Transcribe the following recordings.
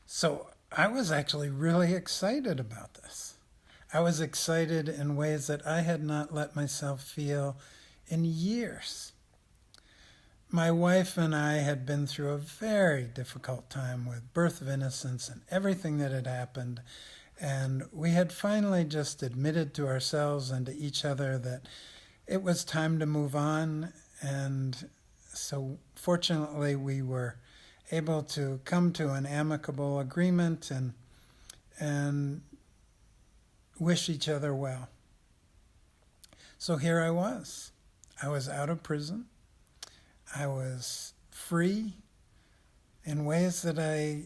So I was actually really excited about this. I was excited in ways that I had not let myself feel in years. My wife and I had been through a very difficult time with birth of innocence and everything that had happened. And we had finally just admitted to ourselves and to each other that it was time to move on. And so, fortunately, we were able to come to an amicable agreement and wish each other well. So here I was. I was out of prison. I was free in ways that I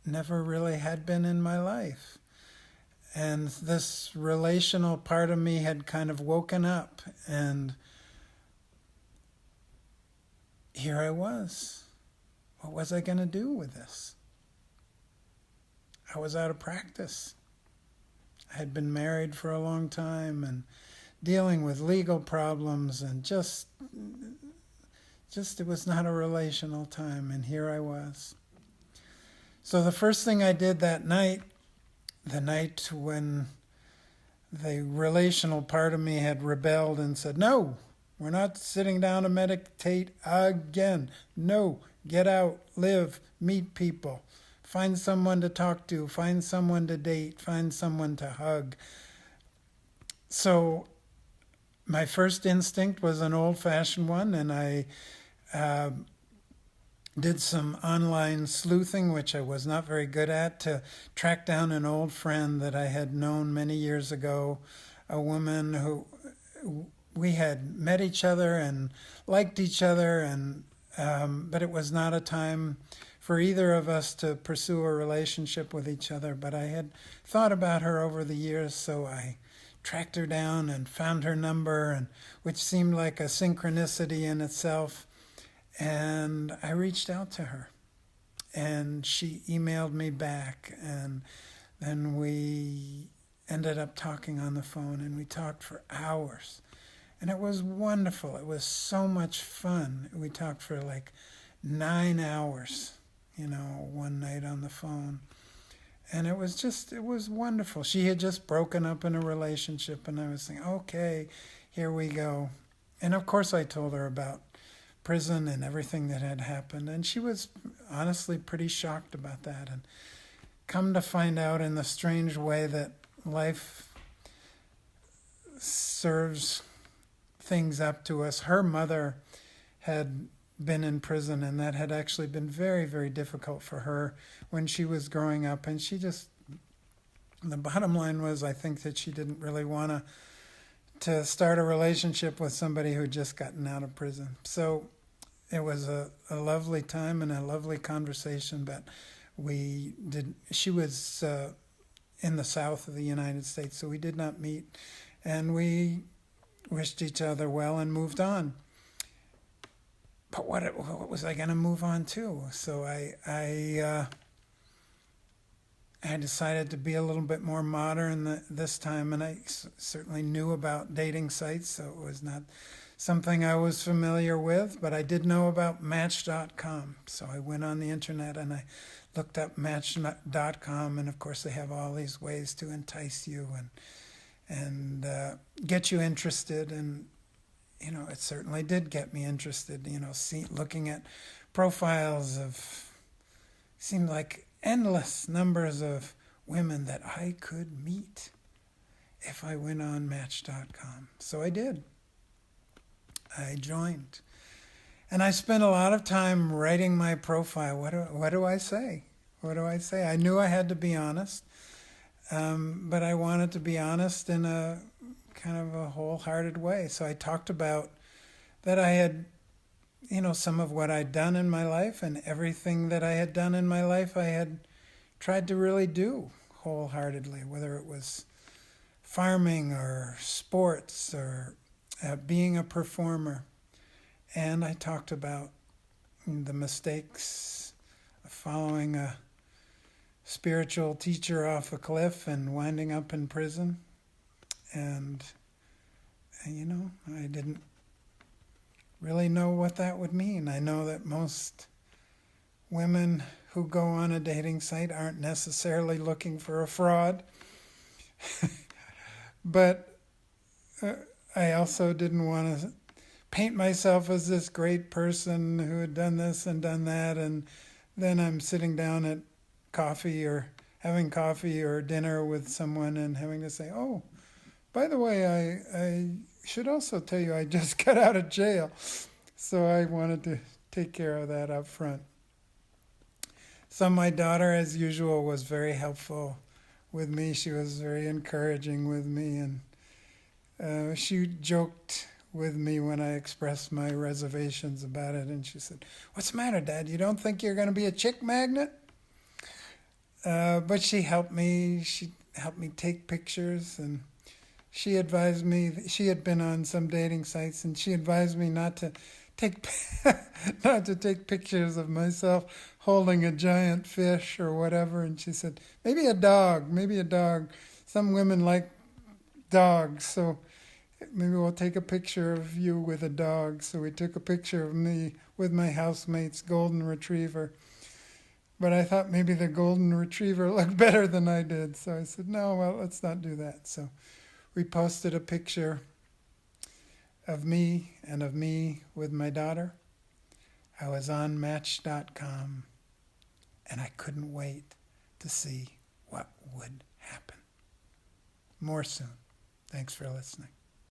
never really had been in my life. And this relational part of me had kind of woken up. And here I was. What was I going to do with this? I was out of practice. I had been married for a long time and dealing with legal problems and just it was not a relational time, and here I was. So the first thing I did that night, the night when the relational part of me had rebelled and said, "No, we're not sitting down to meditate again. No, get out, live, meet people, find someone to talk to, find someone to date, find someone to hug." So my first instinct was an old fashioned one, and I uh, did some online sleuthing, which I was not very good at, to track down an old friend that I had known many years ago, a woman who we had met each other and liked each other, and but it was not a time for either of us to pursue a relationship with each other. But I had thought about her over the years, so I tracked her down and found her number, and which seemed like a synchronicity in itself. And I reached out to her, and she emailed me back, and then we ended up talking on the phone, and we talked for hours. And it was wonderful. It was so much fun. We talked for like 9 hours, one night on the phone. And it was wonderful. She had just broken up in a relationship, and I was thinking, okay, here we go. And of course, I told her about prison and everything that had happened. And she was honestly pretty shocked about that. And come to find out in the strange way that life serves things up to us. Her mother had been in prison, and that had actually been very, very difficult for her when she was growing up. And the bottom line was, I think that she didn't really want to start a relationship with somebody who'd just gotten out of prison. So it was a lovely time and a lovely conversation, but she was in the south of the United States, so we did not meet, and we wished each other well and moved on. But what was I going to move on to? So I decided to be a little bit more modern this time, and I certainly knew about dating sites, so it was not something I was familiar with, but I did know about Match.com. So I went on the internet and I looked up Match.com, and of course they have all these ways to entice you and get you interested. And it certainly did get me interested. Looking at profiles of seemed like endless numbers of women that I could meet if I went on Match.com. So I did. I joined. And I spent a lot of time writing my profile. What do I say? What do I say? I knew I had to be honest, but I wanted to be honest in a kind of a wholehearted way. So I talked about that I had, some of what I'd done in my life, and everything that I had done in my life, I had tried to really do wholeheartedly, whether it was farming or sports or being a performer. And I talked about the mistakes of following a spiritual teacher off a cliff and winding up in prison. And I didn't really know what that would mean. I know that most women who go on a dating site aren't necessarily looking for a fraud. But I also didn't want to paint myself as this great person who had done this and done that, and then I'm sitting down at coffee or having coffee or dinner with someone and having to say, oh, by the way, I should also tell you I just got out of jail. So I wanted to take care of that up front. So my daughter, as usual, was very helpful with me. She was very encouraging with me, and she joked with me when I expressed my reservations about it. And she said, "What's the matter, Dad? You don't think you're going to be a chick magnet?" But she helped me. She helped me take pictures, and she advised me. She had been on some dating sites, and she advised me not to take not to take pictures of myself holding a giant fish or whatever. And she said, maybe a dog, maybe a dog. Some women like dogs, so maybe we'll take a picture of you with a dog. So we took a picture of me with my housemate's golden retriever. But I thought maybe the golden retriever looked better than I did. So I said, no, well, let's not do that. So we posted a picture of me and of me with my daughter. I was on Match.com, and I couldn't wait to see what would happen. More soon. Thanks for listening.